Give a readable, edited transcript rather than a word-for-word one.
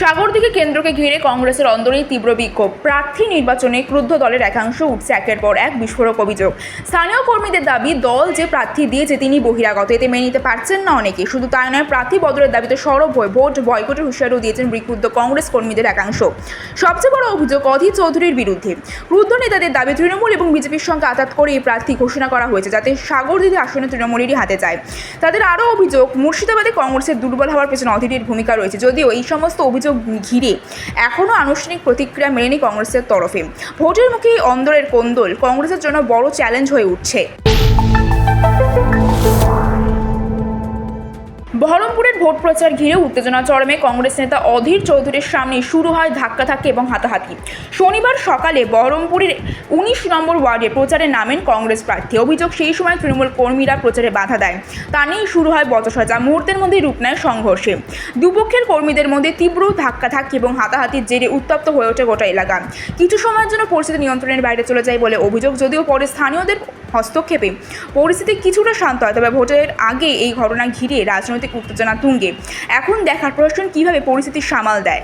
সাগরদিঘি কেন্দ্রকে ঘিরে কংগ্রেসের অন্দরেই তীব্র বিক্ষোভ। প্রার্থী নির্বাচনে ক্রুদ্ধ দলের একাংশ উঠছে একের পর এক বিস্ফোরক অভিযোগ। স্থানীয় কর্মীদের দাবি, দল যে প্রার্থী দিয়েছে তিনি বহিরাগত, এতে মেনে নিতে পারছেন না অনেকে। শুধু তাই নয়, প্রার্থী বদলের দাবিতে সরব হয়ে ভোট বয়কটের হুঁশিয়ারিও দিয়েছেন বিক্ষুব্ধ কংগ্রেস কর্মীদের একাংশ। সবচেয়ে বড় অভিযোগ অধীর চৌধুরীর বিরুদ্ধে। ক্রুদ্ধ নেতাদের দাবি, তৃণমূল এবং বিজেপির সঙ্গে আঘাত করে এই প্রার্থী ঘোষণা করা হয়েছে যাতে সাগরদিঘি আসনে তৃণমূলেরই হাতে যায়। তাদের আরও অভিযোগ, মুর্শিদাবাদে কংগ্রেসের দুর্বল হওয়ার পেছনে অধীরের ভূমিকা রয়েছে। যদিও এই সমস্ত অভিযোগ ঘিরে এখনও আনুষ্ঠানিক প্রতিক্রিয়া মেলেনি কংগ্রেসের তরফে। ভোটের মুখে অন্দরের কোন্দল কংগ্রেসের জন্য বড় চ্যালেঞ্জ হয়ে উঠছে। বহরমপুরের ভোট প্রচার ঘিরে উত্তেজনা চরমে। কংগ্রেস নেতা অধীর চৌধুরীর সামনে শুরু হয় ধাক্কাধাক্কি এবং হাতাহাতি। শনিবার সকালে বহরমপুরের 19 নম্বর ওয়ার্ডে প্রচারে নামেন কংগ্রেস প্রার্থী। অভিযোগ, সেই সময় তৃণমূল কর্মীরা প্রচারে বাধা দেয়। তা নিয়েই শুরু হয় বচসা, যা মুহূর্তের মধ্যেই রূপ নেয় সংঘর্ষে। দুপক্ষের কর্মীদের মধ্যে তীব্র ধাক্কাধাক্কি এবং হাতাহাতির জেরে উত্তপ্ত হয়ে ওঠে গোটা এলাকা। কিছু সময়ের জন্য পরিস্থিতি নিয়ন্ত্রণের বাইরে চলে যায় বলে অভিযোগ। যদিও পরে স্থানীয়দের হস্তক্ষেপে পরিস্থিতি কিছুটা শান্ত হয়, তবে ভোটের আগে এই ঘটনা ঘিরে রাজনৈতিক উত্তেজনা তুঙ্গে। এখন দেখার প্রশ্ন, কিভাবে পরিস্থিতি সামাল দেয়।